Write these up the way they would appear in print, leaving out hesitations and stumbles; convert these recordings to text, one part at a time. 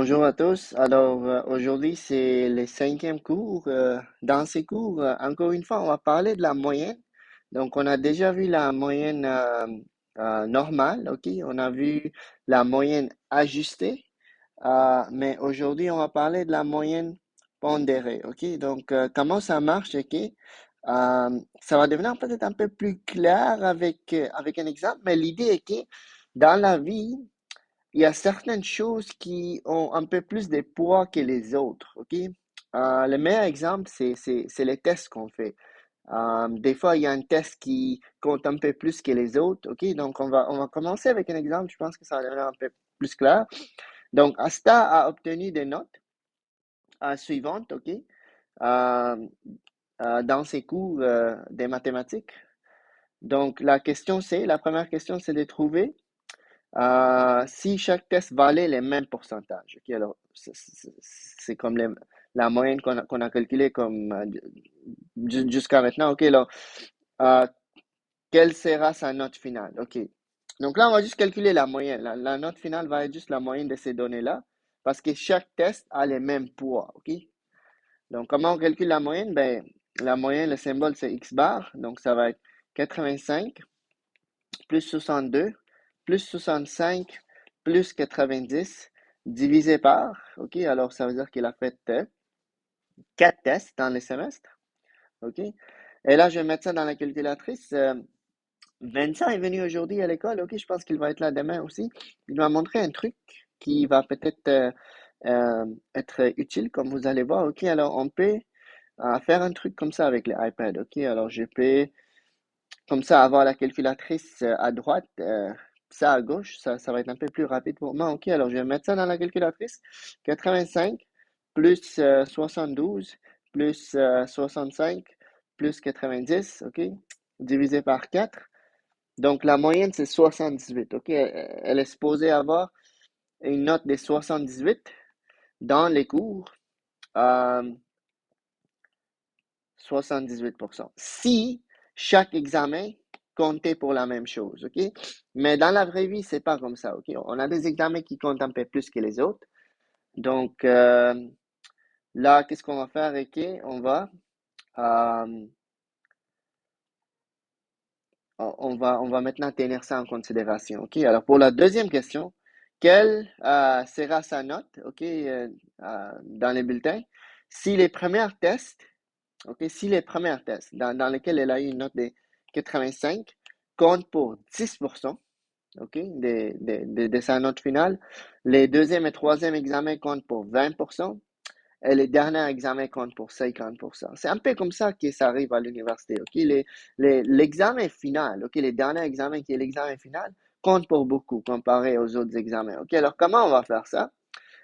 Bonjour à tous. Alors, aujourd'hui, c'est le cinquième cours. Dans ces cours, encore une fois, on va parler de la moyenne. Donc, on a déjà vu la moyenne normale, OK? On a vu la moyenne ajustée. Mais aujourd'hui, on va parler de la moyenne pondérée, OK? Donc, comment ça marche, OK? Ça va devenir peut-être un peu plus clair avec un exemple, mais l'idée est que dans la vie, il y a certaines choses qui ont un peu plus de poids que les autres, OK? Le meilleur exemple, c'est les tests qu'on fait. Des fois, il y a un test qui compte un peu plus que les autres, OK? Donc, on va commencer avec un exemple. Je pense que ça va devenir un peu plus clair. Donc, Asta a obtenu des notes suivantes, OK? Euh, dans ses cours des mathématiques. Donc, la première question, c'est de trouver si chaque test valait les mêmes pourcentages. OK, alors, c'est comme la moyenne qu'on a calculée comme jusqu'à maintenant. OK, alors, euh, quelle sera sa note finale? OK. Donc là, on va juste calculer la moyenne. La note finale va être juste la moyenne de ces données-là parce que chaque test a les mêmes poids. OK? Donc, comment on calcule la moyenne? Ben, la moyenne, le symbole, c'est X bar. Donc, ça va être 85 plus 62 plus 65 plus 90 divisé par, OK, alors ça veut dire qu'il a fait 4 tests dans le semestre, OK. Et là, je vais mettre ça dans la calculatrice. Vincent est venu aujourd'hui à l'école, OK, je pense qu'il va être là demain aussi. Il m'a montré un truc qui va peut-être être utile, comme vous allez voir, OK. Alors, on peut faire un truc comme ça avec l'iPad, OK. Alors, je peux comme ça, avoir la calculatrice à droite, ça à gauche, ça va être un peu plus rapide pour moi. OK, alors je vais mettre ça dans la calculatrice. 85 plus 72 plus 65 plus 90, OK, divisé par 4. Donc la moyenne, c'est 78, OK. Elle est supposée avoir une note de 78 dans les cours. Euh, 78%. Si chaque examen comptait pour la même chose, OK? Mais dans la vraie vie, c'est pas comme ça, OK? On a des examens qui comptent un peu plus que les autres. Donc, là, qu'est-ce qu'on va faire, OK? Euh, on va maintenant tenir ça en considération, OK? Alors, pour la deuxième question, quelle sera sa note, OK, dans les bulletins, si les premiers tests OK, si les premières tests dans lesquels elle a eu une note de 85 comptent pour 10%, OK, de sa note finale, les deuxième et troisième examens comptent pour 20% et les derniers examens comptent pour 50%. C'est un peu comme ça que ça arrive à l'université, OK? L'examen final, OK, les derniers examens qui est l'examen final, compte pour beaucoup comparé aux autres examens, OK? Alors, comment on va faire ça?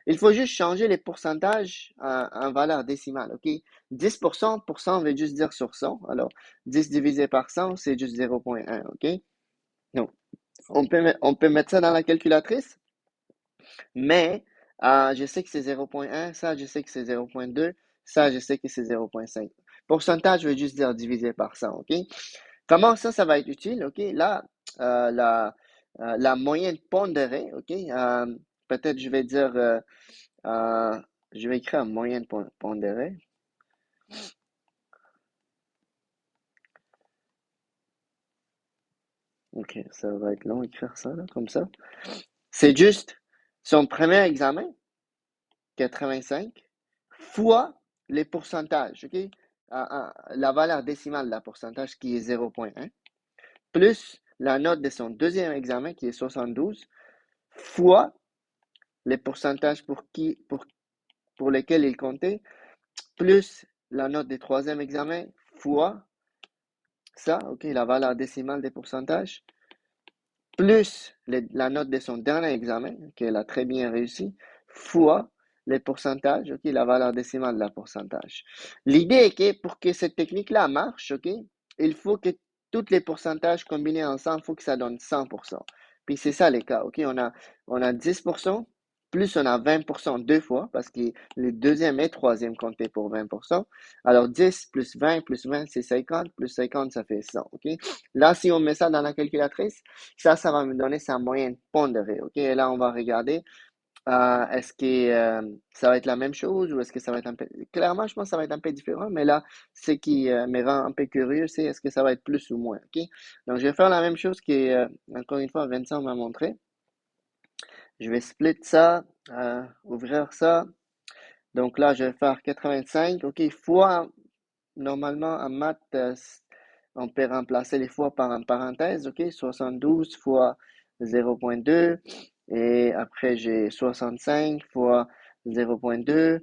Il faut juste changer les pourcentages en valeur décimale, OK? 10%, veut juste dire sur 100. Alors, 10 divisé par 100, c'est juste 0,1, OK? Donc, on peut mettre ça dans la calculatrice, mais je sais que c'est 0,1, ça, je sais que c'est 0,2, ça, je sais que c'est 0,5. Pourcentage veut juste dire divisé par 100, OK? Comment ça va être utile, OK? Là, la moyenne pondérée, OK? Peut-être je vais dire... je vais écrire en moyenne pondérée. Ok, ça va être long écrire ça, là, comme ça. C'est juste son premier examen, 85, fois les pourcentages, ok? La valeur décimale de la pourcentage qui est 0,1, plus la note de son deuxième examen qui est 72, fois les pourcentages pour lesquels il comptait, plus la note du troisième examen, fois ça, ok, la valeur décimale des pourcentages, plus la note de son dernier examen, qu'elle a très bien réussi, fois les pourcentages, ok, la valeur décimale de la pourcentage. L'idée est que pour que cette technique-là marche, ok, il faut que tous les pourcentages combinés ensemble, il faut que ça donne 100%. Puis c'est ça les cas, ok, on a 10%, plus on a 20% deux fois, parce que le deuxième et troisième comptaient pour 20%. Alors 10 plus 20, c'est 50, plus 50, ça fait 100, ok. Là, si on met ça dans la calculatrice, ça va me donner sa moyenne pondérée, ok? Et là, on va regarder Est-ce que ça va être la même chose ou est-ce que ça va être un peu... Clairement, je pense que ça va être un peu différent, mais là, ce qui me rend un peu curieux, c'est est-ce que ça va être plus ou moins, OK? Donc, je vais faire la même chose que, encore une fois, Vincent m'a montré. Je vais split ça, ouvrir ça. Donc là, je vais faire 85, OK, fois, normalement, en maths, on peut remplacer les fois par une parenthèse, OK? 72 fois 0,2. Et après, j'ai 65 fois 0,2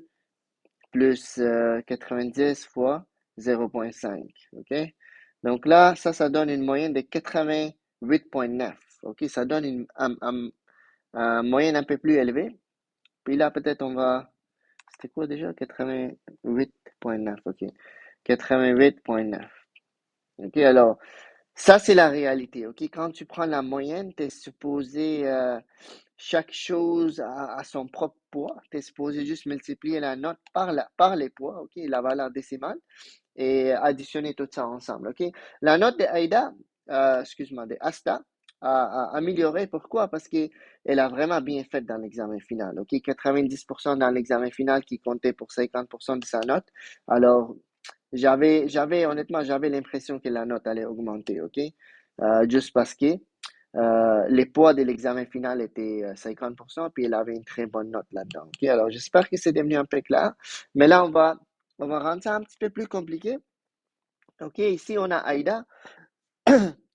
plus 90 fois 0,5. OK? Donc là, ça donne une moyenne de 88,9. OK? Ça donne une moyenne un peu plus élevée. Puis là, peut-être on va... C'était quoi déjà? 88,9. OK. 88,9. OK, alors, ça, c'est la réalité. OK, quand tu prends la moyenne, tu es supposé, chaque chose a son propre poids. Tu es supposé juste multiplier la note par les poids, OK, la valeur décimale, et additionner tout ça ensemble. OK, la note de Aïda, excuse-moi, de Asta, a amélioré. Pourquoi? Parce qu'elle a vraiment bien fait dans l'examen final. OK, 90% dans l'examen final qui comptait pour 50% de sa note. Alors, honnêtement, j'avais l'impression que la note allait augmenter, OK? Juste parce que les poids de l'examen final étaient 50%, puis elle avait une très bonne note là-dedans, OK? Alors, j'espère que c'est devenu un peu clair. Mais là, on va rendre ça un petit peu plus compliqué. OK, ici, on a Aïda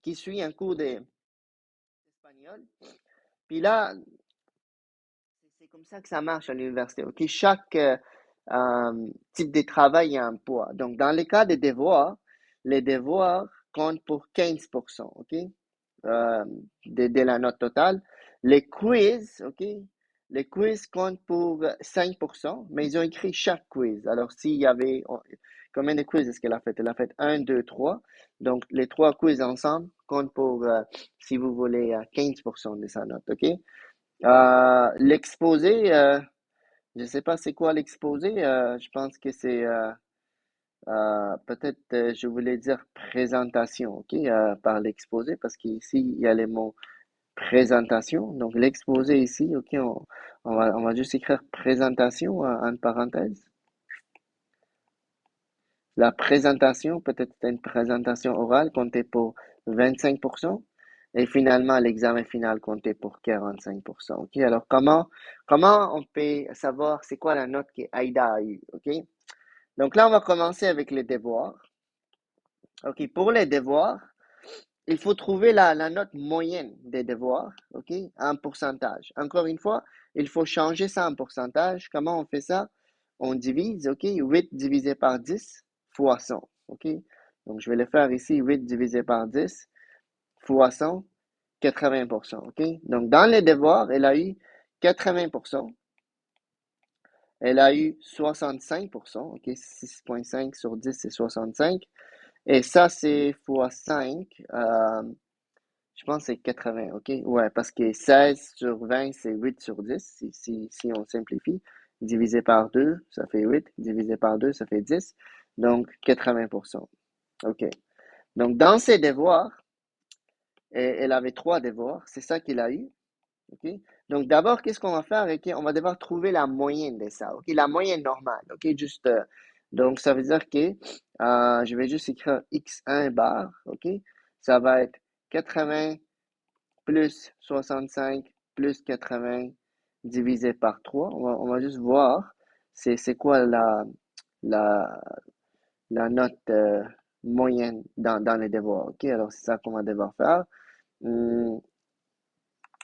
qui suit un cours d'espagnol. Puis là, c'est comme ça que ça marche à l'université, OK? Chaque type de travail, il y a un poids. Donc, dans le cas des devoirs, les devoirs comptent pour 15%, OK? Euh, de la note totale. Les quiz, OK? Les quiz comptent pour 5%, mais ils ont écrit chaque quiz. Alors, s'il y avait... Combien de quiz est-ce qu'elle a fait? Elle a fait 1, 2, 3. Donc, les trois quiz ensemble comptent pour, si vous voulez, 15% de sa note, OK? L'exposé, je ne sais pas c'est quoi l'exposé. Je pense que c'est peut-être, je voulais dire présentation, ok, par l'exposé, parce qu'ici, il y a les mots présentation. Donc, l'exposé ici, ok, on va juste écrire présentation en parenthèse. La présentation, peut-être une présentation orale comptée pour 25%. Et finalement, l'examen final comptait pour 45%. OK? Alors, comment on peut savoir c'est quoi la note que Aïda a eue? OK? Donc là, on va commencer avec les devoirs. OK? Pour les devoirs, il faut trouver la note moyenne des devoirs, OK, en pourcentage. Encore une fois, il faut changer ça en pourcentage. Comment on fait ça? On divise, OK, 8 divisé par 10 fois 100, OK. Donc, je vais le faire ici, 8 divisé par 10 fois 100, 80%, OK. Donc, dans les devoirs, elle a eu 80%. Elle a eu 65%, OK, 6,5 sur 10, c'est 65. Et ça, c'est fois 5. Je pense que c'est 80, OK? Ouais, parce que 16 sur 20, c'est 8 sur 10, si on simplifie. Divisé par 2, ça fait 8. Divisé par 2, ça fait 10. Donc, 80%. OK. Donc, dans ses devoirs, elle avait trois devoirs. C'est ça qu'il a eu. OK? Donc, d'abord, qu'est-ce qu'on va faire? OK? On va devoir trouver la moyenne de ça. OK? La moyenne normale. OK? Juste, donc, ça veut dire que je vais juste écrire x1 bar. OK? Ça va être 80 plus 65 plus 80 divisé par 3. On va juste voir c'est quoi la, la note moyenne dans les devoirs. OK, alors c'est ça qu'on va devoir faire.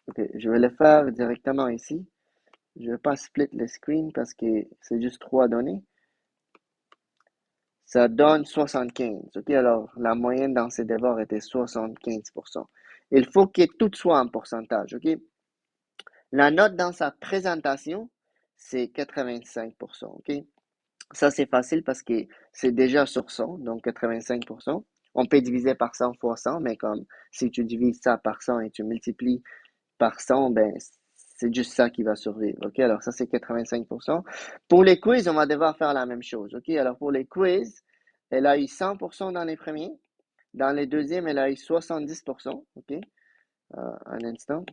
OK, je vais le faire directement ici. Je ne vais pas split le screen parce que c'est juste trois données. Ça donne 75. OK, alors la moyenne dans ces devoirs était 75%. Il faut que tout soit en pourcentage. OK, la note dans sa présentation, c'est 85%, OK? Ça, c'est facile parce que c'est déjà sur 100, donc 85%. On peut diviser par 100 fois 100, mais comme si tu divises ça par 100 et tu multiplies par 100, ben, c'est juste ça qui va survivre, OK? Alors ça, c'est 85%. Pour les quiz, on va devoir faire la même chose, OK? Alors pour les quiz, elle a eu 100% dans les premiers. Dans les deuxièmes, elle a eu 70%, OK? Un instant.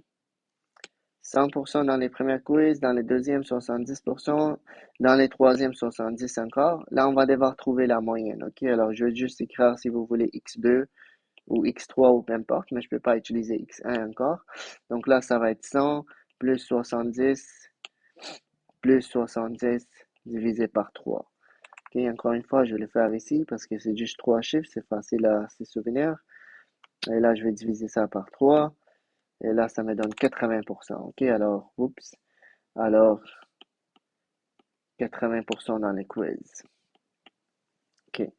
100% dans les premiers quiz, dans les deuxièmes 70%, dans les troisièmes 70 encore. Là, on va devoir trouver la moyenne, ok? Alors, je vais juste écrire si vous voulez x2 ou x3 ou peu importe, mais je peux pas utiliser x1 encore. Donc là, ça va être 100 plus 70 plus 70 divisé par 3. Ok, encore une fois, je vais le faire ici parce que c'est juste trois chiffres, c'est facile à se souvenir. Et là, je vais diviser ça par 3. Et là, ça me donne 80%. Ok, alors, oups. Alors, 80% dans les quiz. Ok.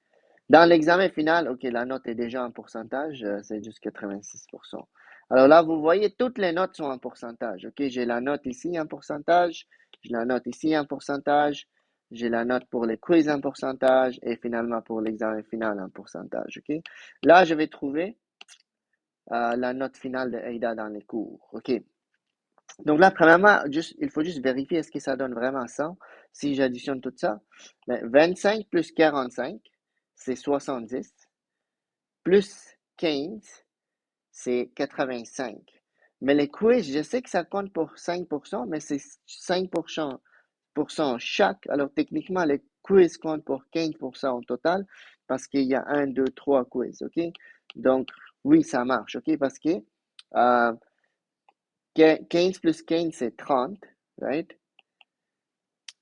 Dans l'examen final, ok, la note est déjà en pourcentage, c'est juste 86%. Alors là, vous voyez, toutes les notes sont en pourcentage. Ok, j'ai la note ici en pourcentage, j'ai la note ici en pourcentage, j'ai la note pour les quiz en pourcentage et finalement pour l'examen final en pourcentage. Ok, là, je vais trouver la note finale de AIDA dans les cours. Ok, donc là, premièrement, il faut juste vérifier est-ce que ça donne vraiment 100 si j'additionne tout ça. Mais 25 plus 45, c'est 70. Plus 15, c'est 85. Mais les quiz, je sais que ça compte pour 5%, mais c'est 5% chaque. Alors techniquement, les quiz comptent pour 15% au total parce qu'il y a 1, 2, 3 quiz, OK? Donc, oui, ça marche, OK? Parce que 15 plus 15, c'est 30, right?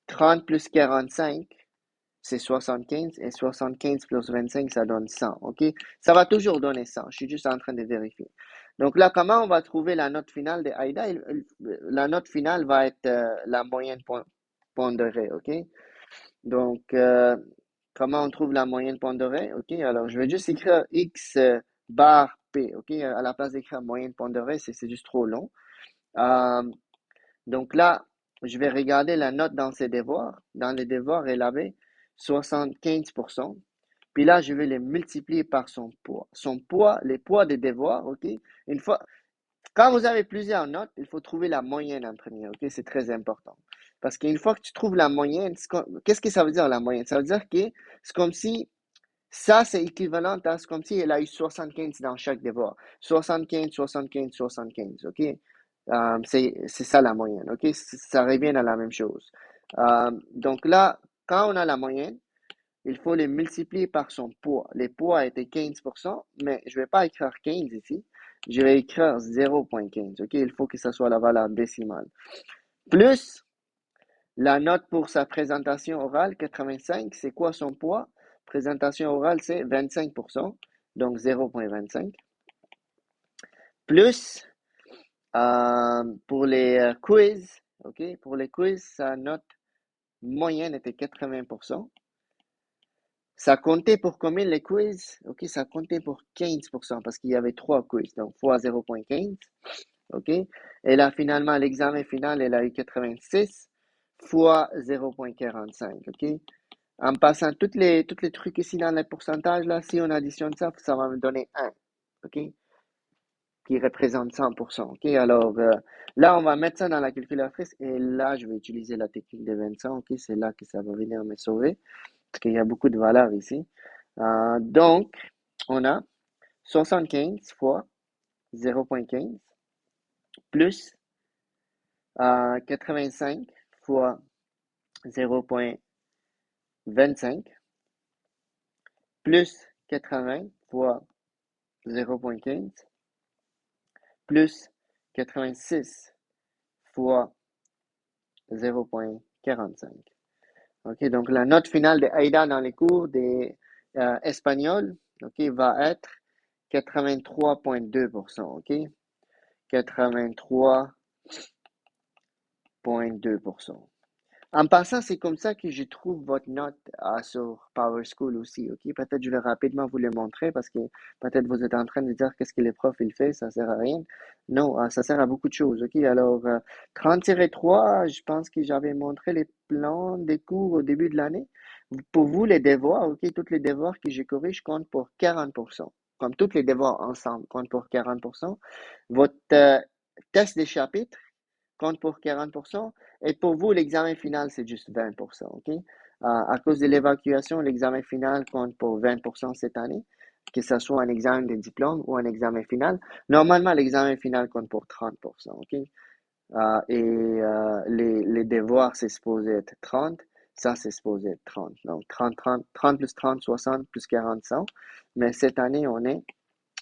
30 plus 45, c'est 75 et 75 plus 25, ça donne 100, OK? Ça va toujours donner 100. Je suis juste en train de vérifier. Donc là, comment on va trouver la note finale de AIDA? La note finale va être la moyenne pondérée, OK? Donc, comment on trouve la moyenne pondérée? OK, alors je vais juste écrire X bar P, OK? À la place d'écrire moyenne pondérée, c'est juste trop long. Donc là, je vais regarder la note dans ses devoirs. Dans les devoirs, elle avait 75%. Puis là, je vais les multiplier par son poids. Son poids, les poids des devoirs, OK? Une fois, quand vous avez plusieurs notes, il faut trouver la moyenne en premier, OK? C'est très important. Parce qu'une fois que tu trouves la moyenne, qu'est-ce que ça veut dire la moyenne? Ça veut dire que c'est comme si ça, c'est équivalent à ce comme si elle a eu 75 dans chaque devoir. 75, 75, 75, OK? C'est ça la moyenne, OK? Ça revient à la même chose. Donc là, quand on a la moyenne, il faut les multiplier par son poids. Les poids étaient 15%, mais je ne vais pas écrire 15 ici. Je vais écrire 0,15, OK? Il faut que ce soit la valeur décimale. Plus la note pour sa présentation orale, 85, c'est quoi son poids? Présentation orale, c'est 25%, donc 0,25. Plus, pour les quiz, OK? Pour les quiz, sa note moyenne était 80%. Ça comptait pour combien les quiz? OK, ça comptait pour 15% parce qu'il y avait trois quiz, donc fois 0,15. OK? Et là, finalement, l'examen final, elle a eu 86 fois 0,45. OK? En passant tous les trucs ici dans les pourcentages, là, si on additionne ça, ça va me donner 1. OK? Qui représente 100%. OK? Alors, là, on va mettre ça dans la calculatrice et là, je vais utiliser la technique de Vincent. OK? C'est là que ça va venir me sauver parce qu'il y a beaucoup de valeurs ici. Donc, on a 75 fois 0,15 plus 85 fois 0,25 plus 80 fois 0,15 plus 86 fois 0,45. OK, donc la note finale de AIDA dans les cours des espagnols, OK, va être 83,2%. OK, 83,2%. En passant, c'est comme ça que je trouve votre note sur PowerSchool aussi, OK? Peut-être je vais rapidement vous le montrer parce que peut-être vous êtes en train de dire qu'est-ce que les profs il fait, ça sert à rien. Non, ça sert à beaucoup de choses, OK? Alors, 30-3, je pense que j'avais montré les plans des cours au début de l'année. Pour vous, les devoirs, OK? Tous les devoirs que j'ai corrigés comptent pour 40%. Comme tous les devoirs ensemble comptent pour 40%. Votre test des chapitres compte pour 40%. Et pour vous, l'examen final, c'est juste 20%. OK? À cause de l'évacuation, l'examen final compte pour 20% cette année, que ce soit un examen de diplôme ou un examen final. Normalement, l'examen final compte pour 30%. OK? Les devoirs, c'est supposé être 30. Ça, c'est supposé être 30. Donc, 30 plus 30, 60 plus 40, 100. Mais cette année, on est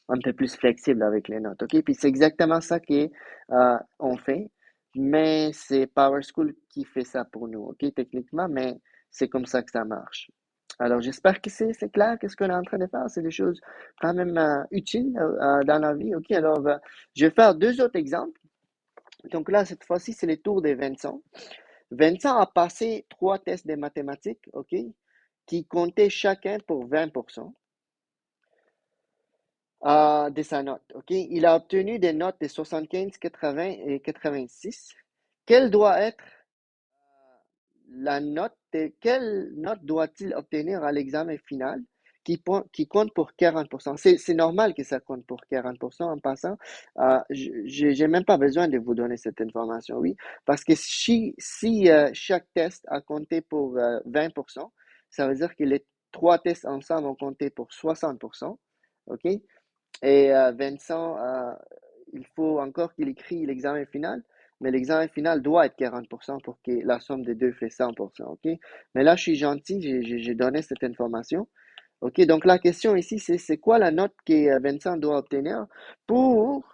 un peu plus flexible avec les notes. OK? Puis c'est exactement ça qu'on fait. Mais c'est PowerSchool qui fait ça pour nous. OK? Techniquement, mais c'est comme ça que ça marche. Alors, j'espère que c'est clair. Qu'est-ce qu'on est en train de faire? C'est des choses quand même utiles dans la vie. OK? Alors, je vais faire deux autres exemples. Donc là, cette fois-ci, c'est les tours de Vincent. Vincent a passé trois tests de mathématiques, OK, qui comptaient chacun pour 20% de sa note, OK. Il a obtenu des notes de 75, 80 et 86. Quelle doit être quelle note doit-il obtenir à l'examen final qui compte pour 40%? C'est normal que ça compte pour 40% en passant. J'ai même pas besoin de vous donner cette information, oui, parce que si chaque test a compté pour 20%, ça veut dire que les trois tests ensemble ont compté pour 60%, OK? Et Vincent, il faut encore qu'il écrit l'examen final, mais l'examen final doit être 40% pour que la somme des deux fait 100%, OK? Mais là, je suis gentil, j'ai donné cette information. OK, donc la question ici, c'est quoi la note que Vincent doit obtenir pour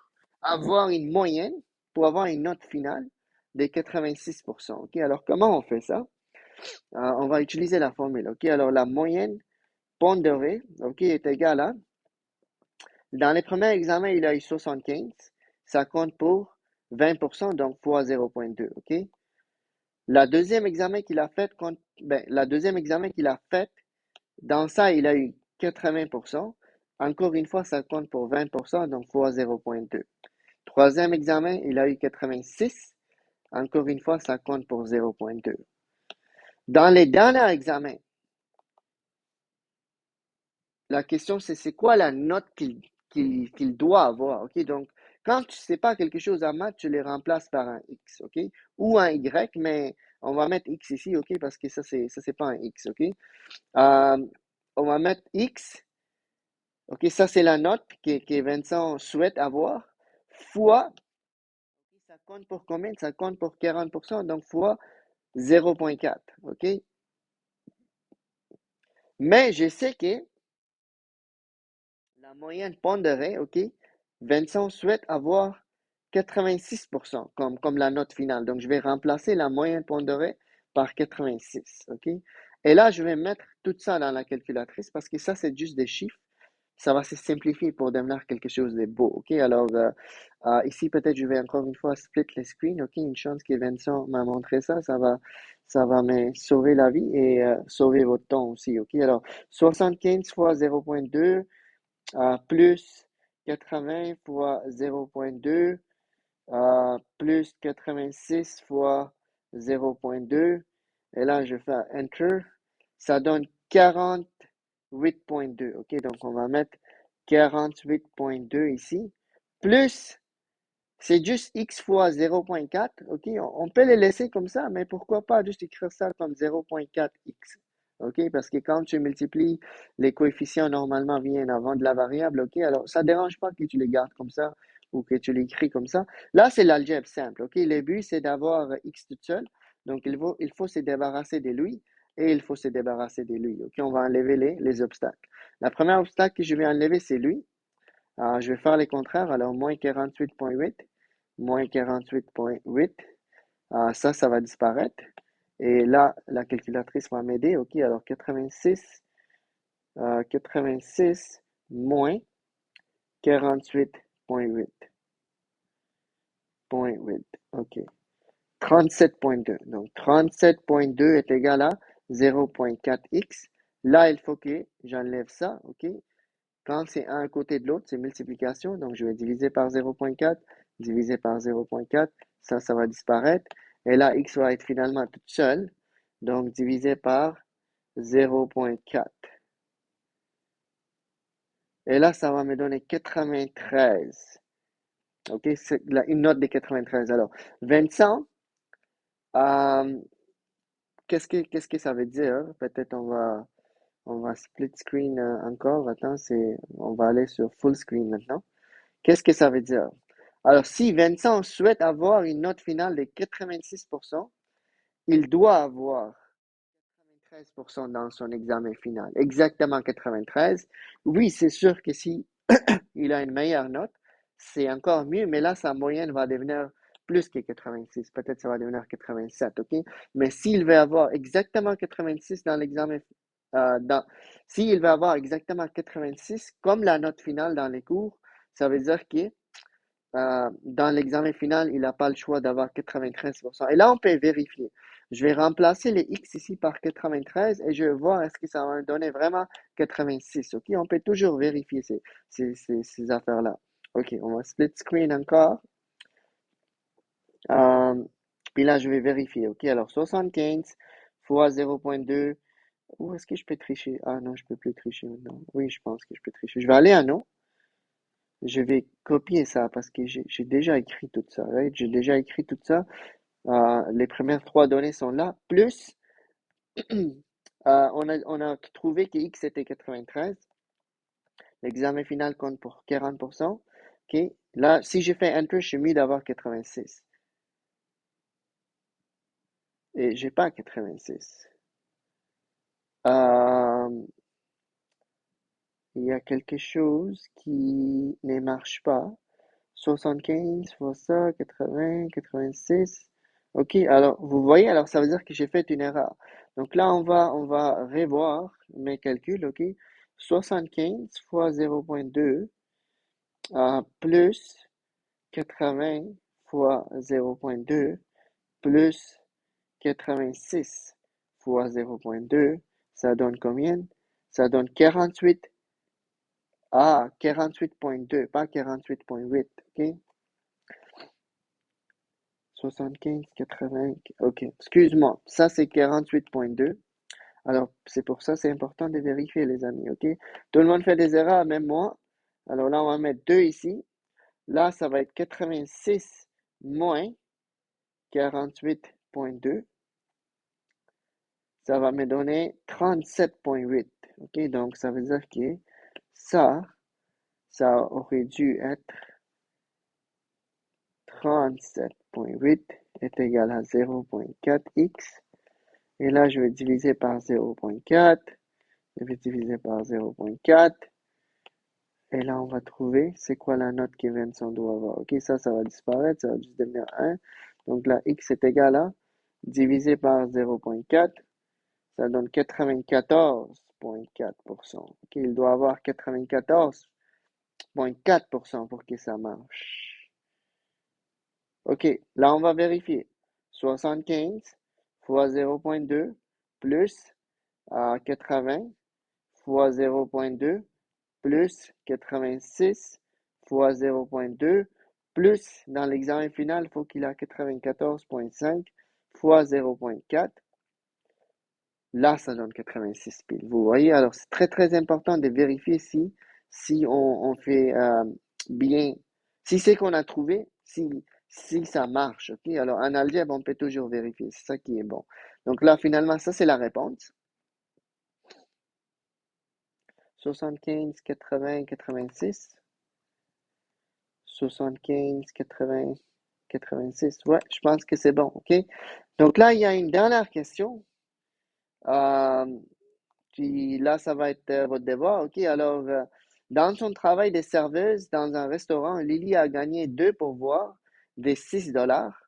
avoir une moyenne, pour avoir une note finale de 86%, OK? Alors, comment on fait ça? On va utiliser la formule, OK? Alors, la moyenne pondérée, OK, est égale à dans les premiers examens, il a eu 75. Ça compte pour 20%, donc fois 0,2, OK? La deuxième examen qu'il a fait, la deuxième examen qu'il a fait, dans ça, il a eu 80%. Encore une fois, ça compte pour 20%, donc fois 0,2. Troisième examen, il a eu 86. Encore une fois, ça compte pour 0,2. Dans les derniers examens, la question, c'est quoi la note qu'il doit avoir, OK? Donc, quand tu ne sais pas quelque chose en maths, tu les remplaces par un X, OK? Ou un Y, mais on va mettre X ici, OK? Parce que ça, c'est pas un X, OK? On va mettre X, OK? Ça, c'est la note que Vincent souhaite avoir, fois, ça compte pour combien? Ça compte pour 40%, donc fois 0,4, OK? Mais je sais que la moyenne pondérée, OK? Vincent souhaite avoir 86% comme la note finale. Donc, je vais remplacer la moyenne pondérée par 86, OK? Et là, je vais mettre tout ça dans la calculatrice parce que ça, c'est juste des chiffres. Ça va se simplifier pour devenir quelque chose de beau, OK? Alors, ici, peut-être, je vais encore une fois split le screen, OK? Une chance que Vincent m'a montré ça. Ça va me sauver la vie et sauver votre temps aussi, OK? Alors, 75 fois 0,2 plus 80 fois 0,2 plus 86 fois 0,2. Et là, je fais Enter. Ça donne 48,2. OK, donc on va mettre 48,2 ici. Plus, c'est juste x fois 0,4. OK, on peut les laisser comme ça, mais pourquoi pas juste écrire ça comme 0,4x. OK, parce que quand tu multiplies, les coefficients normalement viennent avant de la variable. OK, alors ça ne dérange pas que tu les gardes comme ça ou que tu l'écris comme ça. Là, c'est l'algèbre simple. OK, le but, c'est d'avoir x tout seul. Donc, il faut se débarrasser de lui et il faut se débarrasser de lui. OK, on va enlever les obstacles. La première obstacle que je vais enlever, c'est lui. Je vais faire les contraires. Alors, moins 48,8, moins 48,8. Ça va disparaître. Et là, la calculatrice va m'aider. OK, alors 86 moins 48,8. OK. 37,2. Donc, 37,2 est égal à 0,4x. Là, il faut que j'enlève ça. OK. Quand c'est un à côté de l'autre, c'est multiplication. Donc, je vais diviser par 0,4, diviser par 0,4. Ça va disparaître. Et là, x va être finalement toute seule. Donc, divisé par 0,4. Et là, ça va me donner 93. OK, c'est une note de 93. Alors, Vincent, euh, qu'est-ce que ça veut dire? Peut-être on va split screen encore. Attends, on va aller sur full screen maintenant. Qu'est-ce que ça veut dire? Alors, si Vincent souhaite avoir une note finale de 86%, il doit avoir 93% dans son examen final. Exactement 93. Oui, c'est sûr que si il a une meilleure note, c'est encore mieux, mais là, sa moyenne va devenir plus que 86. Peut-être ça va devenir 87, OK? Mais s'il veut avoir exactement 86 dans l'examen, euh, dans, s'il veut avoir exactement 86 comme la note finale dans les cours, ça veut dire que dans l'examen final, il n'a pas le choix d'avoir 93%. Et là, on peut vérifier. Je vais remplacer les X ici par 93 et je vais voir est-ce que ça va me donner vraiment 86. OK? On peut toujours vérifier ces affaires-là. OK, on va split screen encore. Euh, Puis là, je vais vérifier. OK, alors 75 fois 0,2. Où est-ce que je peux tricher? Ah non, je peux plus tricher maintenant. Oui, je pense que je peux tricher. Je vais aller à non. Je vais copier ça parce que j'ai déjà écrit tout ça. Right? J'ai déjà écrit tout ça. Les premières trois données sont là. Plus, on a trouvé que X était 93. L'examen final compte pour 40%. OK. Là, si je fais Enter, je suis mieux d'avoir 86. Et j'ai pas 86. Euh, il y a quelque chose qui ne marche pas. 75 fois ça, 80, 86. OK, alors vous voyez, alors ça veut dire que j'ai fait une erreur. Donc là, on va revoir mes calculs, OK? 75 fois 0,2 plus 80 fois 0,2 plus 86 fois 0,2, ça donne combien? Ça donne 48, 48,2, pas 48,8, OK? 75, 80, ok, excuse-moi, ça c'est 48,2. Alors, c'est pour ça, c'est important de vérifier, les amis, ok? Tout le monde fait des erreurs, même moi. Alors là, on va mettre 2 ici. Là, ça va être 86 moins 48,2. Ça va me donner 37,8. Ok, donc ça veut dire que ça, ça aurait dû être 37,8 est égal à 0,4x. Et là, je vais diviser par 0,4. Je vais diviser par 0,4. Et là, on va trouver c'est quoi la note que Vincent doit avoir. OK, ça va disparaître. Ça va juste devenir 1. Donc là, x est égal à divisé par 0,4. Ça donne 94,4%. OK, il doit avoir 94,4% pour que ça marche. OK, là, on va vérifier. 75 fois 0,2 plus 80 fois 0,2 plus 86 fois 0,2 plus, dans l'examen final, il faut qu'il ait 94,5 fois 0,4. Là, ça donne 86 piles. Vous voyez, alors c'est très très important de vérifier si on fait bien, si c'est qu'on a trouvé, si ça marche. Ok, alors en algèbre, on peut toujours vérifier. C'est ça qui est bon. Donc là, finalement, ça c'est la réponse. 75, 80, 86. 75, 80, 86. Ouais, je pense que c'est bon. OK? Donc là, il y a une dernière question. Euh, Puis là, ça va être votre devoir. OK? Alors, dans son travail de serveuse dans un restaurant, Lily a gagné 2 pourboires de 6 dollars,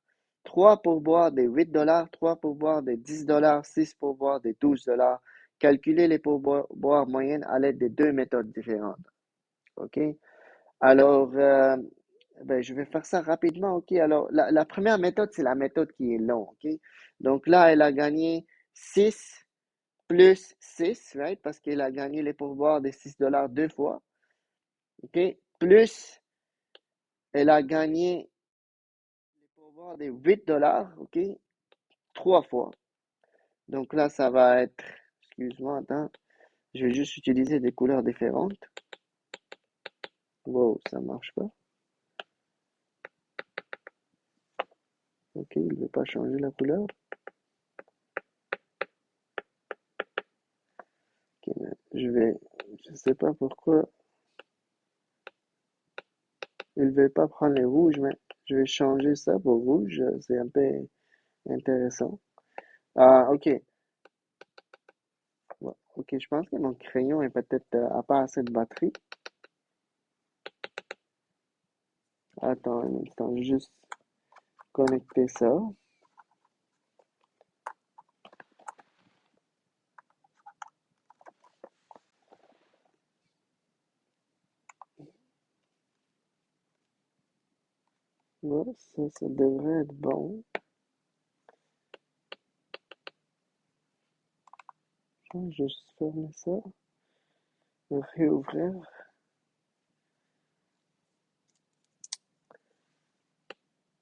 3 pourboires de 8 dollars, 3 pourboires de 10 dollars, 6 pourboires de 12 dollars. Calculez les pourboires moyennes à l'aide de deux méthodes différentes. OK? Alors, ben, je vais faire ça rapidement, OK? Alors, la première méthode, c'est la méthode qui est longue, OK? Donc là, elle a gagné 6 plus 6, right? Parce qu'elle a gagné les pourboires de 6 dollars deux fois, OK? Plus, elle a gagné les pourboires de 8 dollars, OK? Trois fois. Donc là, ça va être, excuse-moi, attends, je vais juste utiliser des couleurs différentes. Wow, ça marche pas. OK, il ne veut pas changer la couleur. OK, je sais pas pourquoi. il ne veut pas prendre les rouges, mais je vais changer ça pour rouge. C'est un peu intéressant. Ah, ok. Ouais, ok, je pense que mon crayon est peut-être a pas assez de batterie. Attends un instant, je vais juste connecter ça. Ouais, ça devrait être bon. Je vais juste fermer ça, réouvrir.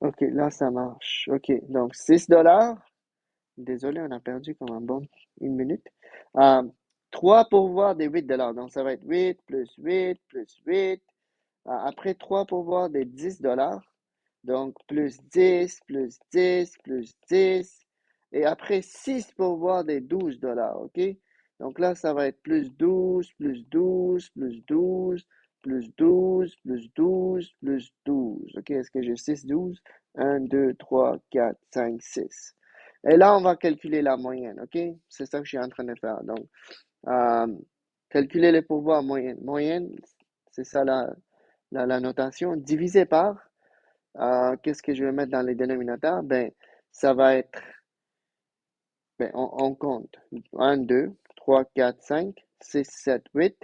Ok, là ça marche. Ok, donc 6 dollars. Désolé, on a perdu comme un bon une minute. Euh, 3 pourboires des 8 dollars. Donc ça va être 8 plus 8 plus 8. Après 3 pourboires des 10 dollars. Donc plus 10 plus 10 plus 10. Et après 6 pourboires des 12 dollars. OK? Donc là, ça va être plus 12 plus 12 plus 12 plus 12 plus 12 plus 12. OK? Est-ce que j'ai 6, 12? 1, 2, 3, 4, 5, 6. Et là, on va calculer la moyenne. OK? C'est ça que je suis en train de faire. Donc, euh, calculer les pourboires moyenne. Moyenne, c'est ça la notation. Divisé par, qu'est-ce que je vais mettre dans les dénominateurs? Ben, ça va être, ben, on compte. 1, 2, 3, 4, 5, 6, 7, 8,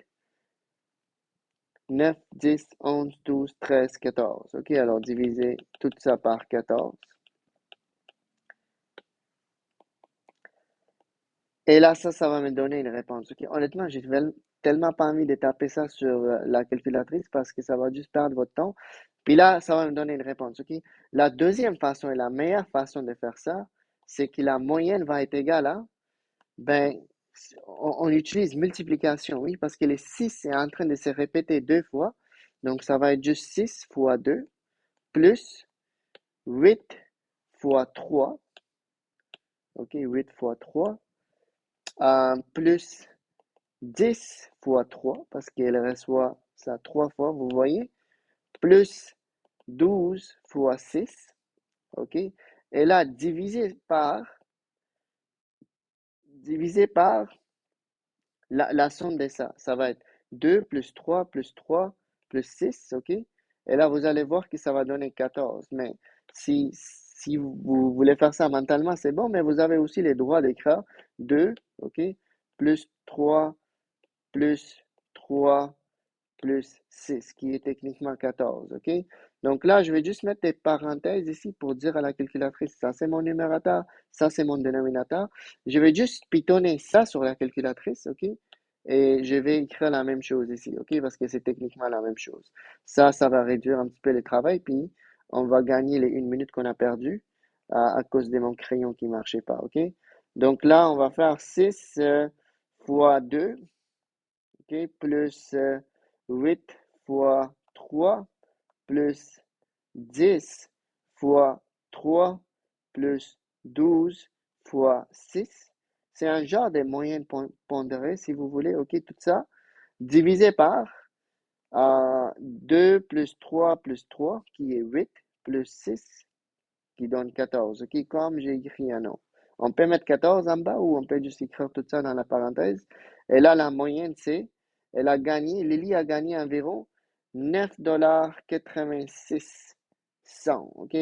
9, 10, 11, 12, 13, 14. OK, alors diviser tout ça par 14. Et là, ça va me donner une réponse. OK, honnêtement, j'ai tellement pas envie de taper ça sur la calculatrice parce que ça va juste perdre votre temps. Puis là, ça va me donner une réponse. OK, la deuxième façon et la meilleure façon de faire ça, c'est que la moyenne va être égale à, ben, on utilise multiplication, oui, parce que les 6 est en train de se répéter deux fois. Donc, ça va être juste 6 fois 2 plus 8 fois 3. OK, 8 fois 3 plus 10 fois 3 parce qu'elle reçoit ça 3 fois, vous voyez, plus 12 fois 6, OK? Et là, divisé par la somme de ça. Ça va être 2 plus 3 plus 6, OK? Et là, vous allez voir que ça va donner 14. Mais si vous voulez faire ça mentalement, c'est bon, mais vous avez aussi les droits d'écrire 2, OK? Plus 3 plus 3 plus 6, qui est techniquement 14, OK? Donc là, je vais juste mettre des parenthèses ici pour dire à la calculatrice, ça c'est mon numérateur, ça c'est mon dénominateur. Je vais juste pitonner ça sur la calculatrice, OK? Et je vais écrire la même chose ici, OK? Parce que c'est techniquement la même chose. Ça va réduire un petit peu le travail, puis on va gagner les 1 minute qu'on a perdu à cause de mon crayon qui ne marchait pas, OK? Donc là, on va faire 6 fois 2, OK, plus 8 fois 3 plus 10 fois 3 plus 12 fois 6. C'est un genre de moyenne pondérée, si vous voulez. OK, tout ça divisé par 2 plus 3 plus 3, qui est 8, plus 6, qui donne 14. OK, comme j'ai écrit un nom. On peut mettre 14 en bas ou on peut juste écrire tout ça dans la parenthèse. Et là, la moyenne, c'est, Lily a gagné environ 9,86 $. OK,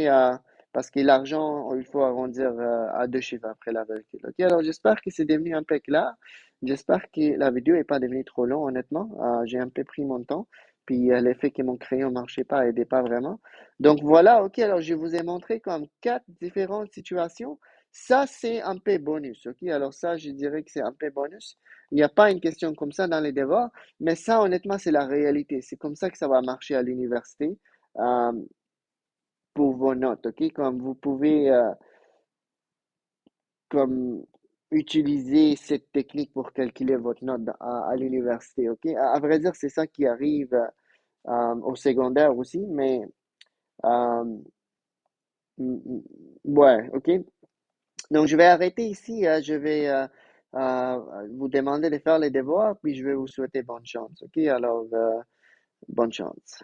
parce que l'argent, il faut arrondir à deux chiffres après la vérité. OK, alors j'espère que c'est devenu un peu clair. J'espère que la vidéo n'est pas devenue trop longue, honnêtement. J'ai un peu pris mon temps. Puis l'effet que mon crayon ne marchait pas aidait pas vraiment. Donc voilà, ok, alors je vous ai montré comme 4 différentes situations. Ça, c'est un peu bonus, ok? Alors ça, je dirais que c'est un peu bonus. Il n'y a pas une question comme ça dans les devoirs, mais ça, honnêtement, c'est la réalité. C'est comme ça que ça va marcher à l'université euh, pour vos notes, ok? Comme vous pouvez comme utiliser cette technique pour calculer votre note à l'université, ok? À vrai dire, c'est ça qui arrive au secondaire aussi, mais euh, ouais, ok? Donc, je vais arrêter ici. Je vais vous demander de faire les devoirs, puis je vais vous souhaiter bonne chance. OK? Alors, bonne chance.